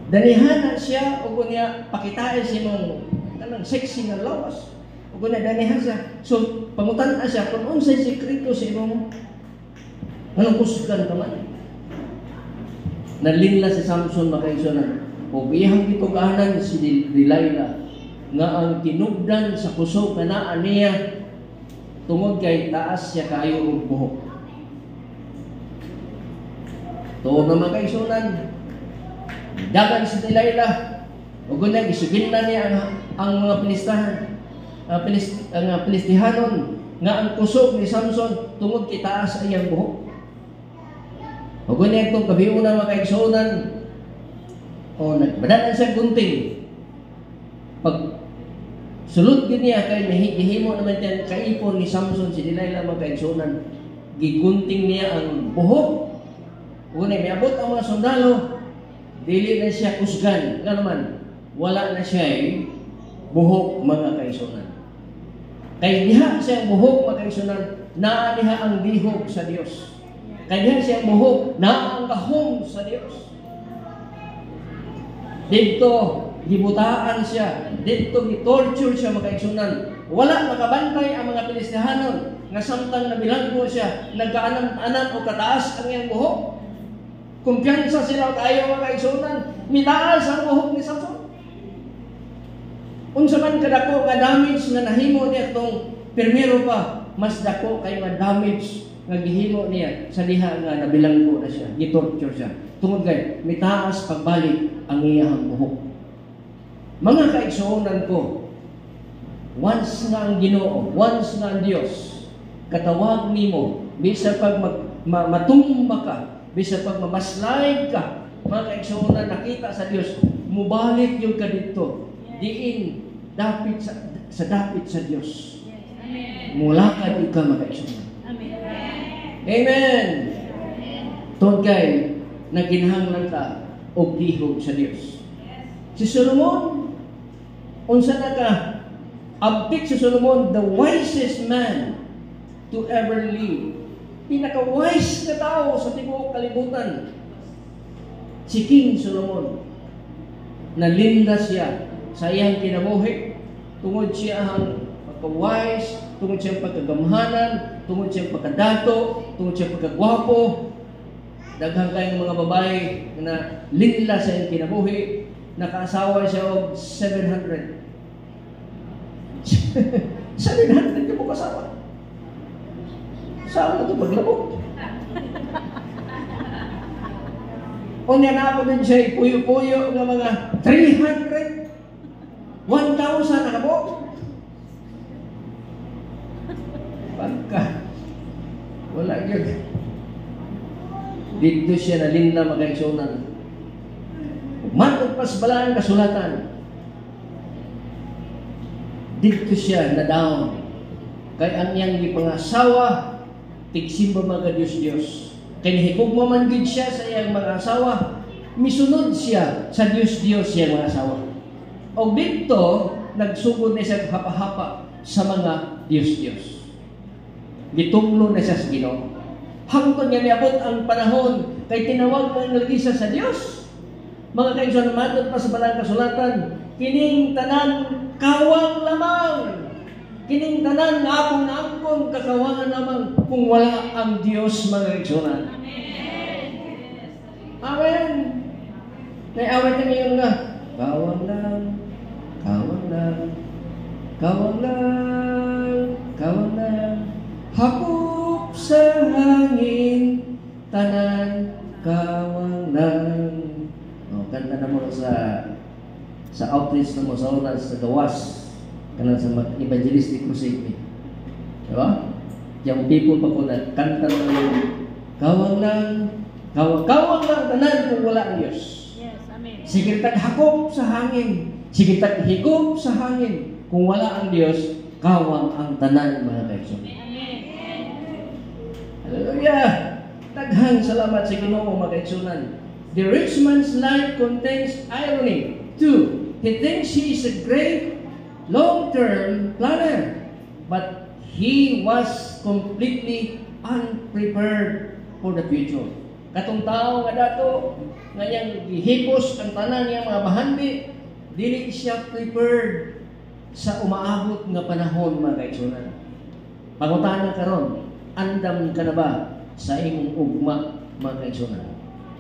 Danihana siya o kunya pakitain si mong kanang sexy nga lawas. O kunya danihan siya. So pangutan-an siya kung unsay sekreto sa imong anong kusgan ka man. Nalinla si Samson makaigsunan. O biyang gituganan si Delilah nga ang tinugdan sa kusog na naa niya tungod kay taas siya kayo og buhok. Tuod na mga kaigsunan, dagan si Delilah ug guna gisugin na niya ang mga Pilistihanon nga ang kusog ni Samson tungod kay taas ang iyang buhok. Ug guna itong kabiuna mga kaigsunan, o nagbadanan siya gunting. Pag sulod niya kay nahihimo naman yan kaipon ni Samson si Delilah mga kaigsunan, gigunting niya ang buhok. Una, miabot ang mga sundalo, dili na siya kusgan. Nga naman, wala na siya buhok mga kaigsunan. Kay diha siya buhok mga kaigsunan, naa diha ang lihok sa Dios. Kay diha siya buhok, naa ang gahom sa Dios. Dito, gibutaan siya, dito gi-torture siya mga kaigsunan. Wala makabantay ang mga Pilistihanon nga samtang nabilanggo siya, nagkaanan-anan o kataas ang iyang buhok. Kumpiyansa sila tayo mga kaigsunan, mitaas ang buhok ni Samson. Unsa man kadako nga damage nga nahimo niya itong permero pa, mas dako kay nga damage nga gihimo niya sa diha nga nabilanggo na siya, gi-torture siya. Tungod kay mitaas pagbalik ang iyang buhok. Mga kaigsunan ko, once nga ang Ginoo, once nga ang Dios, katawag nimo, bisa pag matumba ka, bisa pag mamaslay ka, mga kaigsunan nakita sa Dios, mubalik yung ka dito, diin dapit sa dapit sa Dios. Mulakad ika mga kaigsunan. Amen. Tungod kay naginhanglan ta og dihog sa Dios. Si Solomon, unsa na ka abtik si Solomon, the wisest man to ever live. Pinaka-wise na tao sa tibuok kalibutan. Si King Solomon. Nalinda siya sa iyang kinabuhi. Tungod siya ang pagka-wise, tungod siya ang pagkagamhanan, tungod siya ang pagkadato, tungod siya ang pagkagwapo. Daghang kayong mga babae na linla sa iyang kinabuhi. Nakaasawa siya og 700. 700 ka mo kasawa. Saan na ito paglabot? Unya na ako din siya, puyo-puyo ng mga 300, 1,000 na po. Pagka, wala yun. Dito siya nalinda magkaigsunan. Matod pas balaan kasulatan. Dito siya na down. Kay ang iyang ipangasawa, tigsimba mga Diyos-Diyos. Kaya higugma man gid siya sa iyang mga asawa, misunod siya sa Diyos-Diyos siyang mga asawa. O dito, nagsugod na siya hapa-hapa sa mga Diyos-Diyos. Gitunglo na siya sa Ginoo. Hangtod nga niabot ang panahon kay tinawag ng nagisa sa Diyos. Mga kaigsoon, matod pa sa balang kasulatan, kining tanan kawang lamang. Kining tanan nga akong naangkon kakawangan lamang kung wala ang Diyos, mga kaigsoon. Amen. Naiawat na ngayon nga, kawang lang, kawang lang, kawang lang, kawang lang, hakop sa hangin, tanan kawang lang. O, kanta na mo sa outreach na mo sa oras sa gawas. Kanang sa evangelistic crusade. Diba? Yung people pa po na kanta na yung kawang lang, kawang lang tanan kung wala ang Diyos. Yes, amen. Sige taghakop sa hangin. Sige taghigop sa hangin. Kung wala ang Diyos, kawang ang tanan, mga kaigsoon. Amen. Hallelujah! Daghang salamat sa Ginoo, mga kaigsunan. The rich man's life contains irony. 2. He thinks he is a great long-term planner, but he was completely unprepared for the future. Katong tao nga dato, ngayang gihipos ang tanan niya mga bahandi, dili siya prepared sa umaabot nga panahon, mga kaigsunan. Pangutanan karon, andam ka na ba sa imong ugma, mga kaigsunan?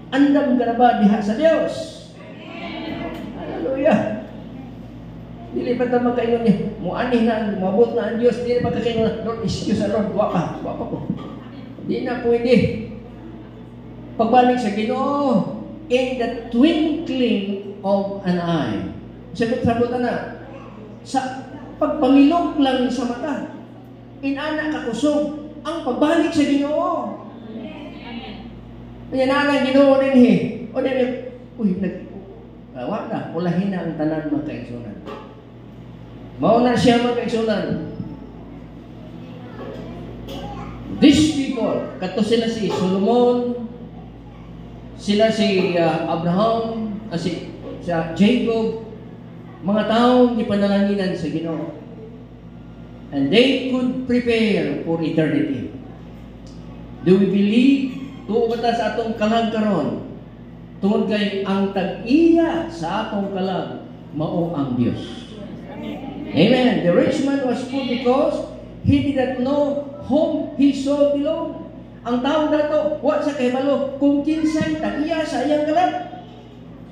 Andam ka na ba diha sa Dios? Hallelujah! Dili pa ta magkaingon niya, muanih na, muabot na ang Diyos, dili pa kakaingon na, Lord, excuse na Lord, wapa ko. Di na pwede. Pagbalik sa Ginoo, in the twinkling of an eye. Sagot-sagot na, sa pagpangilok lang sa mata, inana kakusog, ang pagbalik sa Ginoo. Yan na Ginoo din he. O din, wala na, ulahin na ang tanan, mga kaigsunan. Mauna siya, mga kaigsunan. These people, kato sila si Solomon, sila si Abraham, si Jacob, mga taong ipanalanginan sa Ginoo. And they could prepare for eternity. Do we believe? Tuo ba ta sa atong kalag karon? Tungod kay ang tag-iya sa atong kalag mao ang Dios. Amen. The rich man was poor because he did not know whom he saw below. Ang tao dato, wa sa kahibalo kung kinsay tag-iya sa iyang kalag.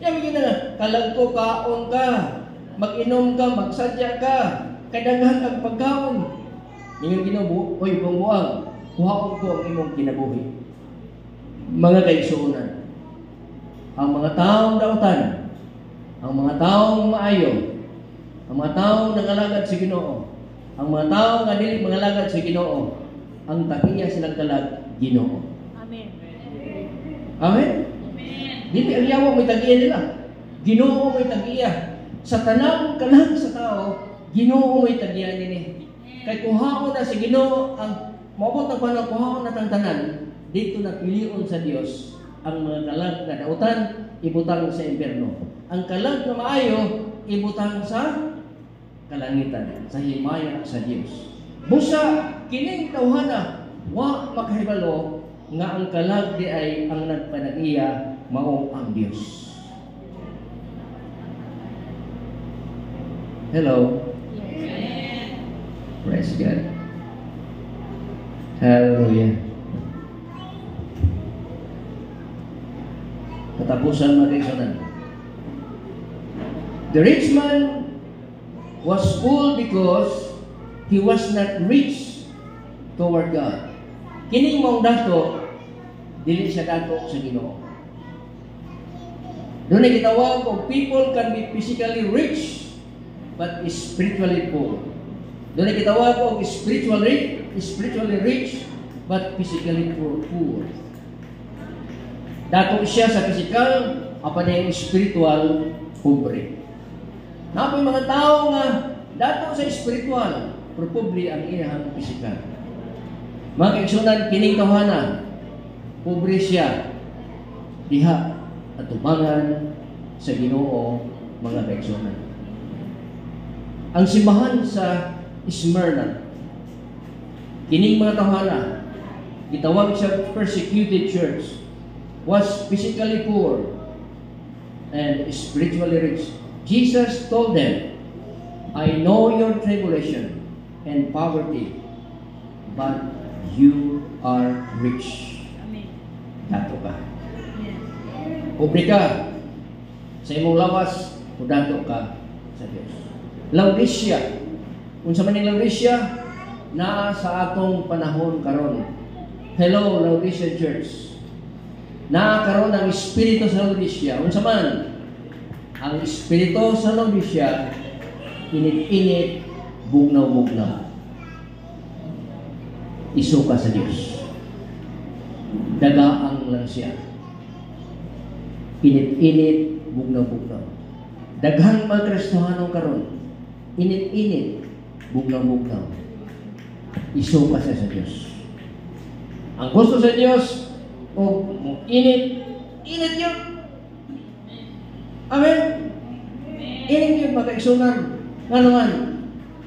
Yan bigyan na, kalag ko kaon ka, mag-inom ka, magsadya ka, kadaghan kag pagkaon. Ngayon Ginoo, hoy buang-buang, kuhaon ko ang imong kinabuhi. Mga kaigsuonan, ang mga taong dautan, ang mga taong maayo, ang mga taong nangalagad sa Ginoo, ang mga taong nga dili mangalagad sa Ginoo, ang tagiya silang kalag Ginoo. Amen. Amen? Amen. Dili ang yawa may tagiya nila. Ginoo may tagiya. Sa tanang kalag sa tao, Ginoo may tagiya nini. Kay kuhaon na si Ginoo ang maabot na panahon kuhaon na tanan, dito na pilion sa Dios ang mga kalag na dautan ibutang sa impierno. Ang kalag na maayo ibutang sa kalangitan, sa himaya sa Dios. Busa kining tawhana wa makahibalo nga ang kalag di ay ang nagpanagiya mao ang Dios. Hello. Yes. Praise God. Hallelujah. Katapusan, mga kaigsuonan. The rich man was full because he was not rich toward God. Kining mong dato, dili siya dato sa Ginoo. Doon ay gitawag og people can be physically rich but spiritually poor. Doon ay gitawag og spiritually rich but physically poor. Dato siya sa physical, apan na yung spiritual pobre. Napoy mga tao nga dato sa spiritual, pero pobre ang iyang physical. Mga kaigsunan, kining tawhana, pobre siya, diha at tubangan sa Ginoo, mga kaigsunan. Ang simbahan sa Smyrna, kining mga tawhana, gitawag siya persecuted church, was physically poor and spiritually rich. Jesus told them, I know your tribulation and poverty, but you are rich. Amen. Dato ka. Yes. Pobre ka. Sa imong lawas, o dato ka sa Diyos. Laodicea. Unsa man yung Laodicea, naa sa atong panahon karon. Hello, Laodicea Church. Naa karon ang espiritu sa Laodicea. Unsa man? Ang espiritu sa Laodicea, init-init, bugnaw-bugnaw. Isuka sa Diyos. Dagaang lang siya. Init-init, bugnaw-bugnaw. Daghang mga Kristohanong karon, init-init, bugnaw-bugnaw. Isuka siya sa Diyos. Ang gusto sa Diyos, o init yun. Amen? Init yun, mga kaigsunan. Nga naman,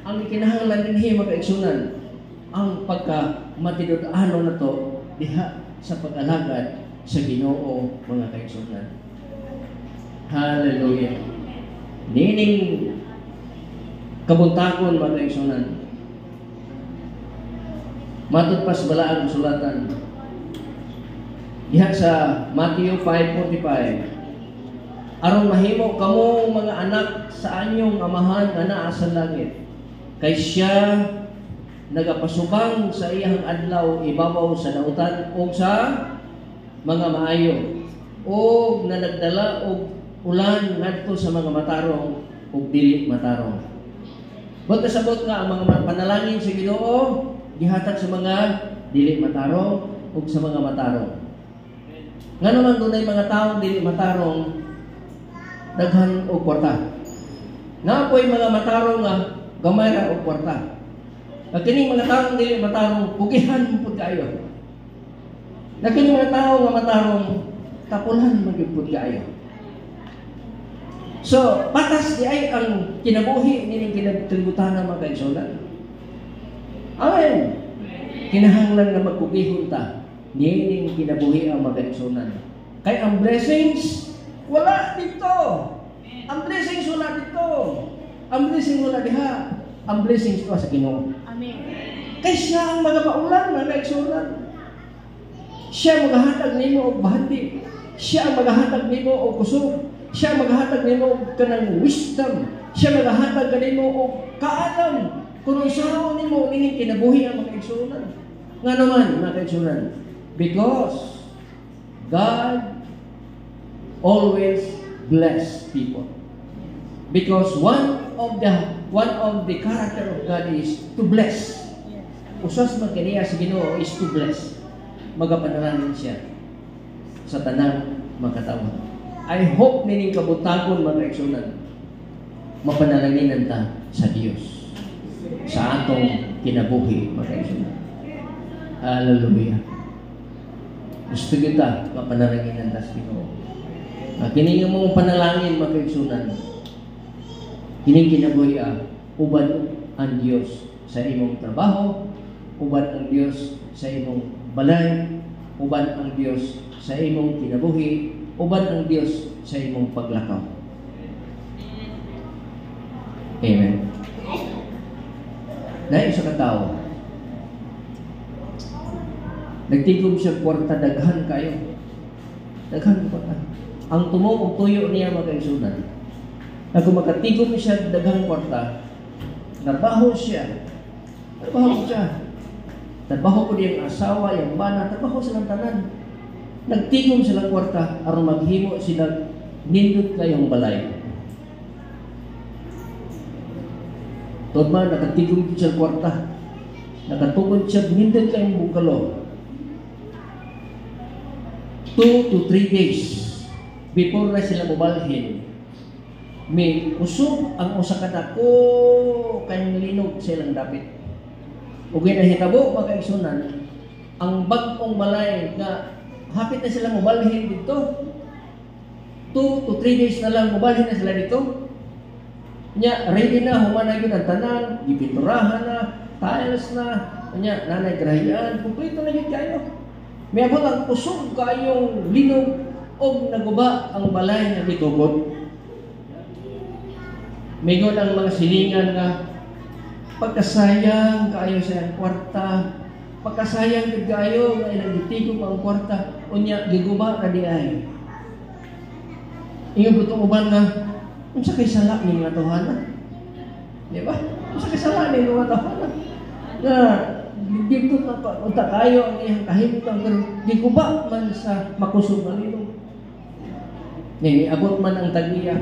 ang ikinahanglan din mga kaigsunan, ang pagka-matidod-ano na to, diha sa pag-alagad sa Ginoo, mga kaigsunan. Hallelujah. Nining kabuntakon, mga kaigsunan. Matod pas bala ang sulatan. Diha sa Matthew 5:45. Aron mahimo kamo mga anak sa anyong amahan nga naa sa langit. Kay siya nagapasubang sa iyang adlaw ibabaw sa nautan o sa mga maayo. O na nagdala og ulan ngadto sa mga matarong ug dili matarong. But kasabot nga ang mga panalangin sa Ginoo gihatag sa mga dili matarong ug sa mga matarong. Nga naman dunay mga taong dili matarong daghan og kwarta. Nga po'y mga matarong nga gamay ra og kwarta. At kining mga taong dili matarong pugihan pud kaayo. Na kining mga tawo nga matarong tapulan magyud kaayo. So, patas di ay ang kinabuhi nining kinabutana mga kaigsunan. Amen. Kinahanglan nga magpugihon ta nining kinabuhi ang mga kaigsunan. Kay ang blessings wala dito. Ang blessings wala dito. Ang blessings wala diha. Ang blessings ko sa Ginoo. Amen. Kay siya ang magapaulan mga kaigsunan. Siya maghahatag nimo og bahati. Siya ang maghahatag nimo og kusog. Siya ang maghahatag nimo og kanang wisdom. Siya maghahatag kanimo og kaalam. Kung saan nimo nining kinabuhi ang mga kaigsunan. Nga naman mga kaigsunan, because God always bless people. Because one of the character of God is to bless. Usas man kaniya sa Ginoo is to bless. Magapanalangin siya sa tanang makatawa. I hope nining kabutagon mga kaigsunan mapanalangin ta sa Dios sa atong kinabuhi mga kaigsunan. Hallelujah. Gusto kita mapanalangin ta sa Ginoo. Kining mong panalangin mga kaigsunan. Kining kinabuhi uban ang Dios sa imong trabaho, uban ang Dios sa imong balay, uban ang Dios sa imong kinabuhi, uban ang Dios sa imong paglakaw. Amen. Dahil sa katao, nagtigom siya kwarta, daghan kayo. Daghan kwarta. Ang tumong o tuyo niya magkaisunan. Na kung magkatigom siya daghang kwarta, trabaho siya. Trabaho ko diyang asawa, yung bana, trabaho silang tanan. Nagtigom silang kwarta, aron maghimo sila nindot kayong balay. Tod man, nakatigong siya kwarta. Nakatukod siya, nindot kayong bukalo. 2 to 3 days before na sila mubalhin. May usog ang usa ka dako kayong linog silang dapit. Ug ginahitabo mga kaigsunan, ang bag-ong balay nga hapit na sila mubalhin dito. 2 to 3 days na lang mubalhin na sila dito. Nya ready na humana gyud ang tanan, gipinturahan na, tiles na, nya nanay grahian, kumpleto na gyud kayo. May abot ang usog kayong linog og naguba ang balay nga gitugod. Migon ang mga silingan nga pagkasayang kaayo sa iyang kwarta, pagkasayang gid kaayo nga ilang gitigom ang kwarta, unya giguba na di ay. Ingon butong uban nga, unsa kay sala ni mga tawhana? Di ba? Unsa kay sala ni mga tawhana? Nga dito na pa unta kayo ang iyang kahimtang pero giguba man sa makusog nga linog. Ni abot man ang tagiya.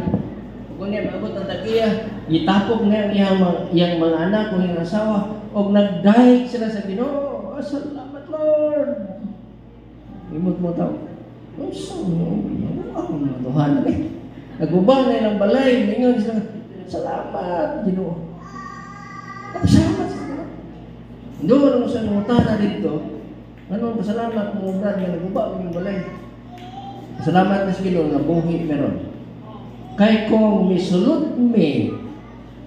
Kung niya maabot ang tagiya, gitapok na iyang mga anak o iyang asawa o nagdahig sila sa Ginoo. Salamat Lord! Imot mo tao. Ako mga tuhan eh. Nagubang na ilang balay, ningon sila, salamat Ginoo. Salamat sa Ginoo. Doon mo sa nungutana dito, anong pasalamat mo brad nga nagubang yung balay. Salamat na sa Ginoo nga buhi meron. Kay kung misulot mi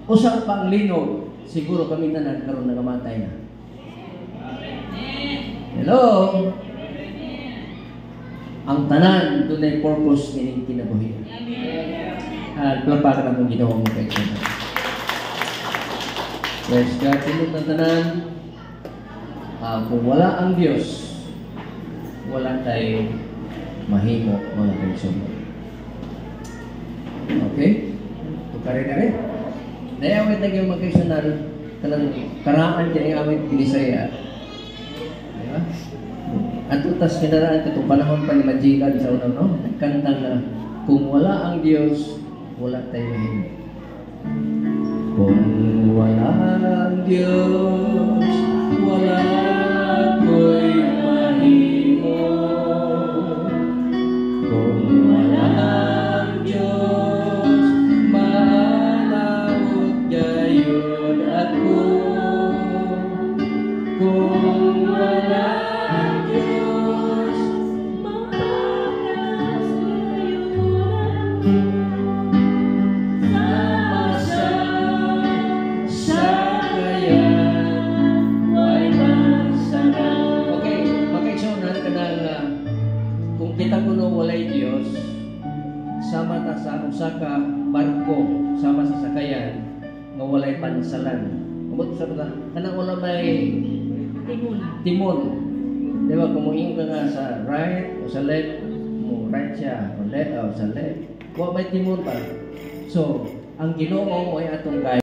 usap pang linog, siguro kami tanan karon nagamatay na. Hello. Ang tanan dunay purpose kining kinabuhi. Palakpakan ang Ginoo mo kay tanan. Praise God, tulog ng tanan. Kung wala ang Diyos, wala tayo mahimo mga kaibigan. Okay? Tukari na rin. Nayawit na yung magkaisunal kanang karaan dyan yung awit Binisaya. Diba? At utas kinaraan itong panahon pa ni Majikan sa unang no? Kantang na kung wala ang Diyos, wala tayo mahimo. Kung wala ang Diyos, wala ko'y mahimo. Kung wala ang Diyos, malawot gayud ako. Kung wala ang Diyos, mapagas gayud ako. Kita kuno walay Dios sama ta sa usa ka barko sama sa sakayan nga walay pansalan. Umot sa ta kana wala may timon. Di ba kung moingon ka nga sa right o sa left, mo right siya o left o sa left. Wa may timon pa. So, ang Ginoo mo ay atong guide.